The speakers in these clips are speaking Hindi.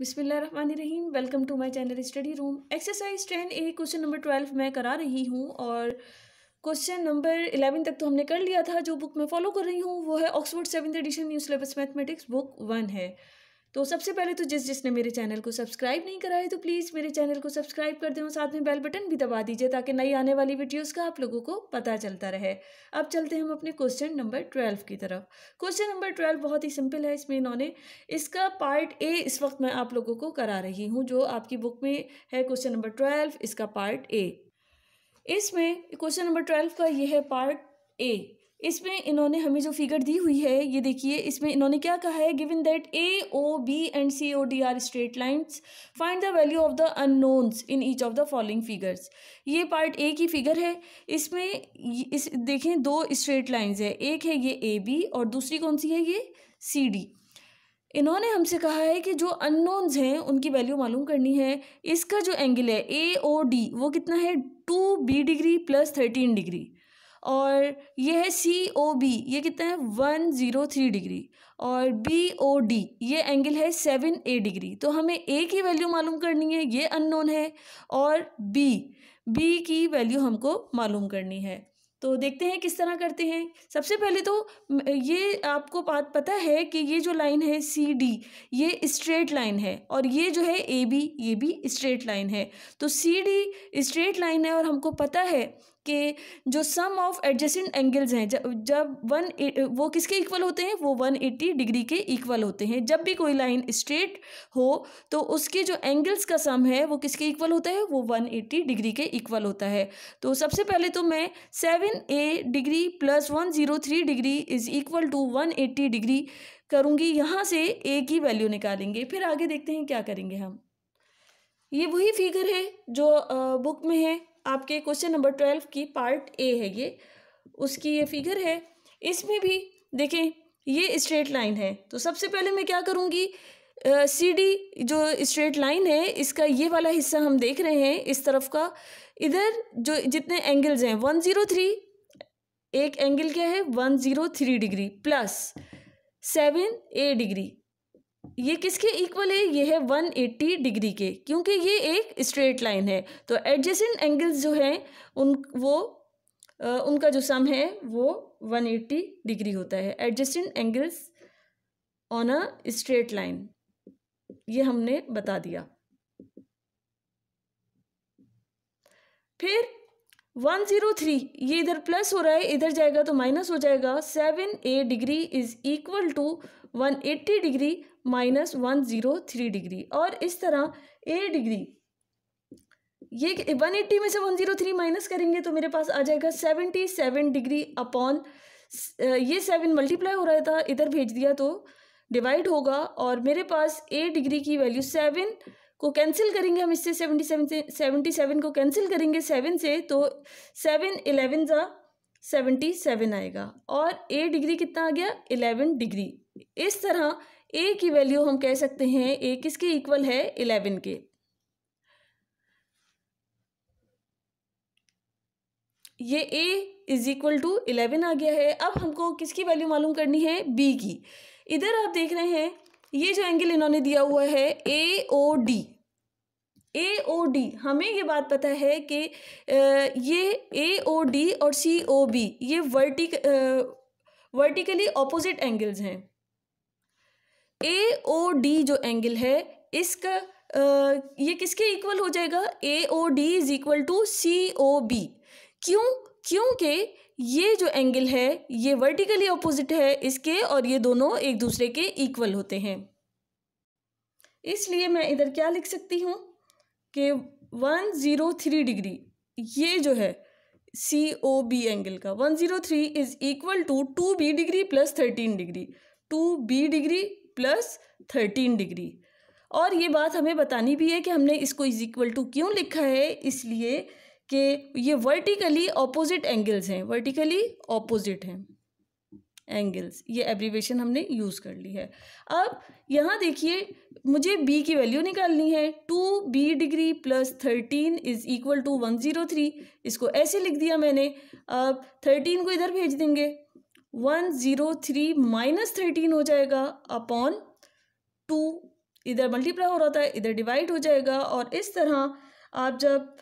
बिस्मिल्लाहिर्रहमानिर्रहीम। Welcome to my channel study room. Exercise 10A question number 12 मैं करा रही हूँ और क्वेश्चन नंबर 11 तक तो हमने कर लिया था। जो बुक मैं फॉलो कर रही हूँ वो है Oxford 7th edition new syllabus mathematics book 1 है। तो सबसे पहले तो जिसने मेरे चैनल को सब्सक्राइब नहीं करा है तो प्लीज़ मेरे चैनल को सब्सक्राइब कर दें और साथ में बेल बटन भी दबा दीजिए ताकि नई आने वाली वीडियोस का आप लोगों को पता चलता रहे। अब चलते हैं हम अपने क्वेश्चन नंबर 12 की तरफ। क्वेश्चन नंबर 12 बहुत ही सिंपल है। इसमें इन्होंने इसका पार्ट ए इस वक्त मैं आप लोगों को करा रही हूँ, जो आपकी बुक में है क्वेश्चन नंबर 12, इसका पार्ट ए। इसमें क्वेश्चन नंबर 12 का ये है पार्ट ए। इसमें इन्होंने हमें जो फिगर दी हुई है ये देखिए। इसमें इन्होंने क्या कहा है, given that A O B and C O D are straight lines, find the value of the unknowns in each of the following figures. ये पार्ट ए की फिगर है। इसमें इस देखें दो स्ट्रेट लाइन्स है, एक है ये ए बी और दूसरी कौन सी है ये सी डी। इन्होंने हमसे कहा है कि जो अननोन्स हैं उनकी वैल्यू मालूम करनी है। इसका जो एंगल है ए ओ डी वो कितना है 2b डिग्री प्लस 13 डिग्री, और ये है सी ओ बी ये कितना है 103 डिग्री, और बी ओ डी ये एंगल है 7a डिग्री। तो हमें ए की वैल्यू मालूम करनी है, ये अननोन है, और बी की वैल्यू हमको मालूम करनी है। तो देखते हैं किस तरह करते हैं। सबसे पहले तो ये आपको बात पता है कि ये जो लाइन है सी डी ये स्ट्रेट लाइन है, और ये जो है ए बी ये भी स्ट्रेट लाइन है। तो सी डी स्ट्रेट लाइन है और हमको पता है कि जो सम ऑफ एडजेसेंट एंगल्स हैं जब वो किसके इक्वल होते हैं, वो 180 डिग्री के इक्वल होते हैं। जब भी कोई लाइन स्ट्रेट हो तो उसके जो एंगल्स का सम है वो किसके इक्वल होता है, वो 180 डिग्री के इक्वल होता है। तो सबसे पहले तो मैं 7a degree plus 103 degree is equal to 180 degree करूँगी। यहाँ से a की वैल्यू निकालेंगे, फिर आगे देखते हैं क्या करेंगे हम। ये वही फिगर है जो बुक में है आपके क्वेश्चन नंबर 12 की पार्ट ए है, ये उसकी ये फिगर है। इसमें भी देखें ये स्ट्रेट लाइन है। तो सबसे पहले मैं क्या करूँगी, सी डी जो स्ट्रेट लाइन है इसका ये वाला हिस्सा हम देख रहे हैं इस तरफ का, इधर जो जितने एंगल्स हैं 103, एक एंगल क्या है 103 डिग्री प्लस 7a डिग्री, ये किसके इक्वल है, ये है 180 डिग्री के, क्योंकि ये एक स्ट्रेट लाइन है। तो एडजेसेंट एंगल्स जो हैं उनका जो सम है वो 180 डिग्री होता है। Adjacent angles on a straight line, ये हमने बता दिया। फिर 103 ये इधर प्लस हो रहा है, इधर जाएगा तो माइनस हो जाएगा। 7a degree is equal to 180 degree minus 103 degree, और इस तरह a डिग्री ये 180 में से 103 माइनस करेंगे तो मेरे पास आ जाएगा 77 डिग्री अपॉन ये 7 मल्टीप्लाई हो रहा था, इधर भेज दिया तो डिवाइड होगा, और मेरे पास a डिग्री की वैल्यू 7 को कैंसिल करेंगे हम इससे, 77 को कैंसिल करेंगे 7 से, तो 7 11 जा 77 आएगा, और a डिग्री कितना आ गया 11 डिग्री। इस तरह a की वैल्यू हम कह सकते हैं a किसके इक्वल है 11 के। ये a इज इक्वल टू 11 आ गया है। अब हमको किसकी वैल्यू मालूम करनी है, b की। इधर आप देख रहे हैं ये जो एंगल इन्होंने दिया हुआ है AOD, हमें ये बात पता है कि ये AOD और COB ये वर्टिकली ऑपोजिट एंगल्स हैं। AOD जो एंगल है इसका ये किसके इक्वल हो जाएगा, AOD is equal to COB। क्योंकि ये जो एंगल है ये वर्टिकली ऑपोजिट है इसके, और ये दोनों एक दूसरे के इक्वल होते हैं। इसलिए मैं इधर क्या लिख सकती हूँ कि 103 डिग्री ये जो है COB एंगल का 103 is equal to 2b degree plus 13 degree, 2b degree plus 13 degree. और ये बात हमें बतानी भी है कि हमने इसको इज इक्वल टू क्यों लिखा है, इसलिए कि ये वर्टिकली ऑपोजिट एंगल्स हैं, वर्टिकली ऑपोजिट हैं एंगल्स, ये एब्रीवेशन हमने यूज़ कर ली है। अब यहाँ देखिए मुझे b की वैल्यू निकालनी है, 2b degree plus 13 is equal to 103, इसको ऐसे लिख दिया मैंने। अब 13 को इधर भेज देंगे, 103 माइनस 13 हो जाएगा अपॉन 2 इधर मल्टीप्लाई हो रहा था, इधर डिवाइड हो जाएगा। और इस तरह आप जब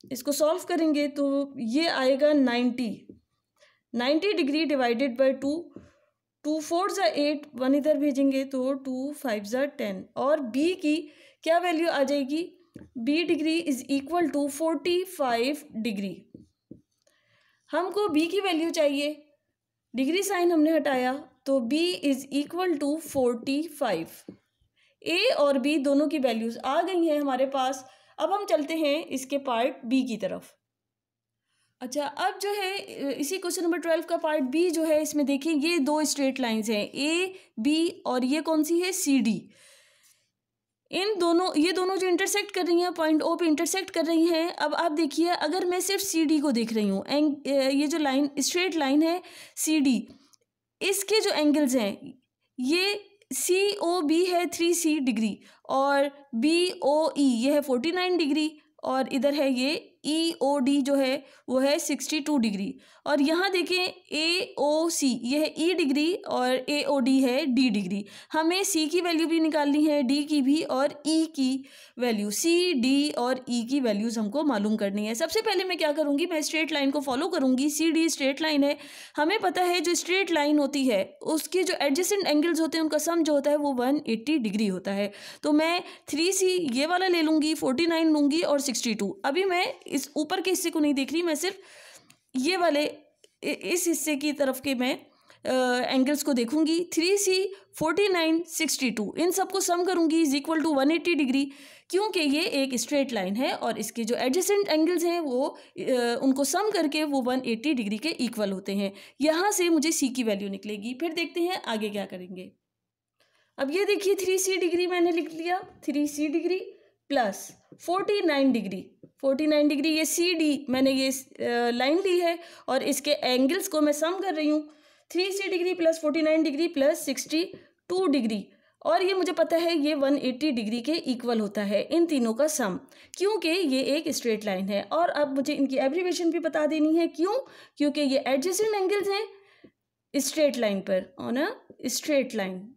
इसको सॉल्व करेंगे तो ये आएगा 90 डिग्री डिवाइडेड बाय 2, 2 4 ज़ा 8, 1 इधर भेजेंगे तो 2 5 ज़ा 10। और बी की क्या वैल्यू आ जाएगी, B degree is equal to 45 degree. हमको बी की वैल्यू चाहिए, डिग्री साइन हमने हटाया तो B is equal to 45। A और बी दोनों की वैल्यूज आ गई हैं हमारे पास। अब हम चलते हैं इसके पार्ट बी की तरफ। अच्छा, अब जो है इसी क्वेश्चन नंबर 12 का पार्ट बी जो है, इसमें देखिए ये दो स्ट्रेट लाइंस हैं ए बी, और ये कौन सी है, सी डी। ये दोनों जो इंटरसेक्ट कर रही हैं, पॉइंट ओ पे इंटरसेक्ट कर रही हैं। अब आप देखिए, अगर मैं सिर्फ सी डी को देख रही हूँ, ये जो लाइन स्ट्रेट लाइन है सी डी, इसके जो एंगल्स हैं, ये सी ओ बी है 3C डिग्री, और बी ओ ई ये है 49 डिग्री, और इधर है ये ई ओ डी जो है वो है 62 डिग्री। और यहाँ देखें ए ओ सी ये है ई डिग्री, और ए ओ डी है डी डिग्री। हमें सी की वैल्यू भी निकालनी है, डी की भी, और ई की वैल्यू, सी डी और ई की वैल्यूज़ हमको मालूम करनी है। सबसे पहले मैं क्या करूँगी, मैं स्ट्रेट लाइन को फॉलो करूँगी। सी डी स्ट्रेट लाइन है, हमें पता है जो स्ट्रेट लाइन होती है उसके जो एडजेसेंट एंगल्स होते हैं उनका सम जो होता है वो 180 डिग्री होता है। तो मैं 3C ये वाला ले लूँगी, 49 लूँगी और 62। अभी मैं इस ऊपर के हिस्से को नहीं देख रही, मैं सिर्फ ये वाले इस हिस्से की तरफ के मैं एंगल्स को देखूंगी। 3C 49 62 इन सबको सम करूंगी इज इक्वल टू 180 डिग्री, क्योंकि ये एक स्ट्रेट लाइन है और इसके जो एडजेसेंट एंगल्स हैं वो उनको सम करके वो 180 डिग्री के इक्वल होते हैं। यहाँ से मुझे सी की वैल्यू निकलेगी। फिर देखते हैं आगे क्या करेंगे। अब ये देखिए 3C डिग्री मैंने लिख लिया, 3C degree plus 49 degree, 49 degree ये सी डी मैंने ये लाइन ली है और इसके एंगल्स को मैं सम कर रही हूँ। 3C degree plus 49 degree plus 62 degree, और ये मुझे पता है ये 180 डिग्री के इक्वल होता है इन तीनों का सम, क्योंकि ये एक स्ट्रेट लाइन है। और अब मुझे इनकी एब्रीवेशन भी बता देनी है, क्यों, क्योंकि ये एडजेसेंट एंगल्स हैं स्ट्रेट लाइन पर, ऑन अ स्ट्रेट लाइन।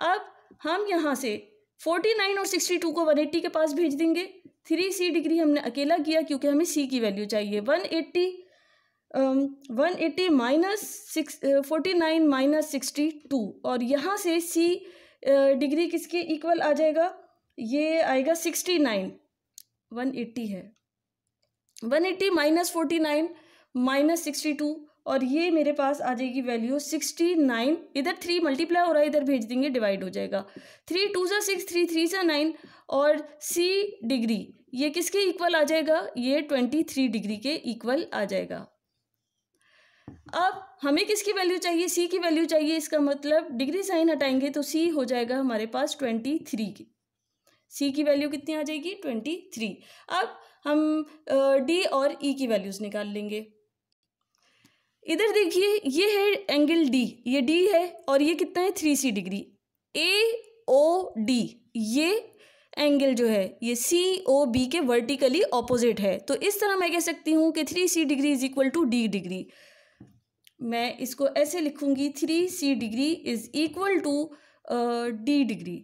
अब हम यहाँ से 49 और 62 को 180 के पास भेज देंगे। 3C डिग्री हमने अकेला किया क्योंकि हमें C की वैल्यू चाहिए। 180 माइनस 49 माइनस 62, और यहाँ से C डिग्री किसके इक्वल आ जाएगा, ये आएगा 69, 180 है, 180 माइनस 49 माइनस 62, और ये मेरे पास आ जाएगी वैल्यू 69। इधर 3 मल्टीप्लाई हो रहा है, इधर भेज देंगे डिवाइड हो जाएगा। 3 2 ज़ा 6, 3 3 ज़ा 9, और C डिग्री ये किसके इक्वल आ जाएगा, ये 23 डिग्री के इक्वल आ जाएगा। अब हमें किसकी वैल्यू चाहिए, C की वैल्यू चाहिए। इसका मतलब डिग्री साइन हटाएंगे तो C हो जाएगा हमारे पास 23 की। C की वैल्यू कितनी आ जाएगी, 23। अब हम D और E की वैल्यूज़ निकाल लेंगे। इधर देखिए ये है एंगल D, ये D है, और ये कितना है 3C डिग्री। AOD ये एंगल जो है ये COB के वर्टिकली ऑपोजिट है। तो इस तरह मैं कह सकती हूँ कि 3C degree is equal to D degree. मैं इसको ऐसे लिखूँगी, 3C degree is equal to D degree.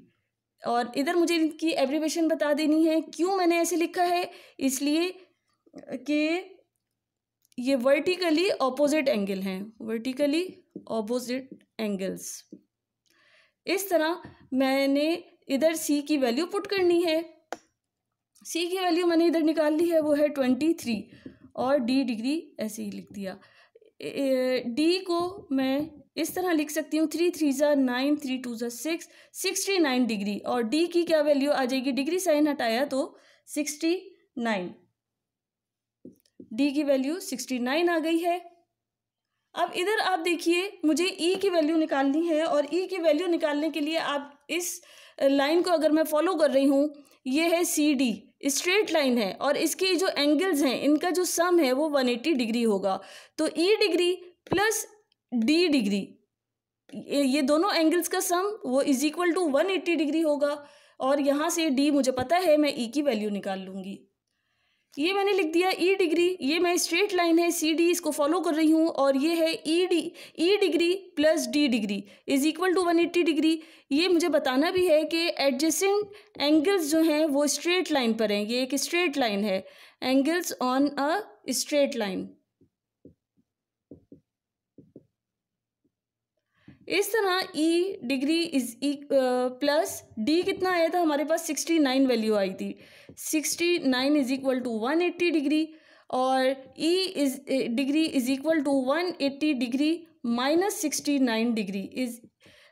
और इधर मुझे इनकी एब्रीवेशन बता देनी है। क्यों मैंने ऐसे लिखा है, इसलिए कि ये वर्टिकली ऑपोजिट एंगल हैं, वर्टिकली ऑपोजिट एंगल्स। इस तरह मैंने इधर C की वैल्यू पुट करनी है। C की वैल्यू मैंने इधर निकाल ली है, वो है 23, और D डिग्री ऐसे ही लिख दिया। D को मैं इस तरह लिख सकती हूँ, 3 3 ज़ा 9, 3 2 ज़ा 6, 69 डिग्री, और D की क्या वैल्यू आ जाएगी, डिग्री साइन हटाया तो 69, D की वैल्यू 69 आ गई है। अब इधर आप देखिए मुझे E की वैल्यू निकालनी है, और E की वैल्यू निकालने के लिए आप इस लाइन को अगर मैं फॉलो कर रही हूँ, ये है CD स्ट्रेट लाइन है, और इसके जो एंगल्स हैं इनका जो सम है वो 180 डिग्री होगा। तो E degree plus D degree ये दोनों एंगल्स का सम वो इज इक्वल टू 180 डिग्री होगा, और यहाँ से D मुझे पता है, मैं E की वैल्यू निकाल लूँगी। ये मैंने लिख दिया ई डिग्री, ये मैं स्ट्रेट लाइन है सी डी, इसको फॉलो कर रही हूँ, और ये है E degree plus D degree is equal to 180 degree. ये मुझे बताना भी है कि एडजेसेंट एंगल्स जो हैं वो स्ट्रेट लाइन पर हैं, ये एक स्ट्रेट लाइन है, angles on a straight line. इस तरह ई डिग्री इज प्लस डी कितना आया था हमारे पास 69 वैल्यू आई थी, 69 इज इक्वल टू 180 डिग्री, और E is degree is equal to 180 degree minus 69 degree is,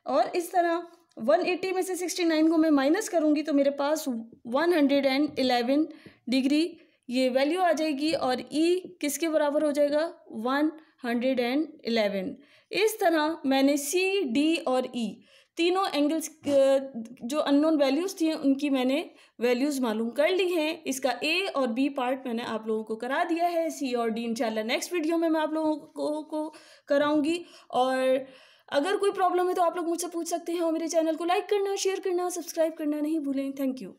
और इस तरह 180 में से 69 को मैं माइनस करूँगी तो मेरे पास 111 डिग्री ये वैल्यू आ जाएगी, और ई किसके बराबर हो जाएगा 111। इस तरह मैंने सी डी और ई तीनों एंगल्स जो अननोन वैल्यूज़ थी उनकी मैंने वैल्यूज़ मालूम कर ली हैं। इसका ए और बी पार्ट मैंने आप लोगों को करा दिया है, सी और डी इंशाल्लाह नेक्स्ट वीडियो में मैं आप लोगों को कराऊंगी। और अगर कोई प्रॉब्लम है तो आप लोग मुझसे पूछ सकते हैं, और मेरे चैनल को लाइक करना, शेयर करना, सब्सक्राइब करना नहीं भूलें। Thank you.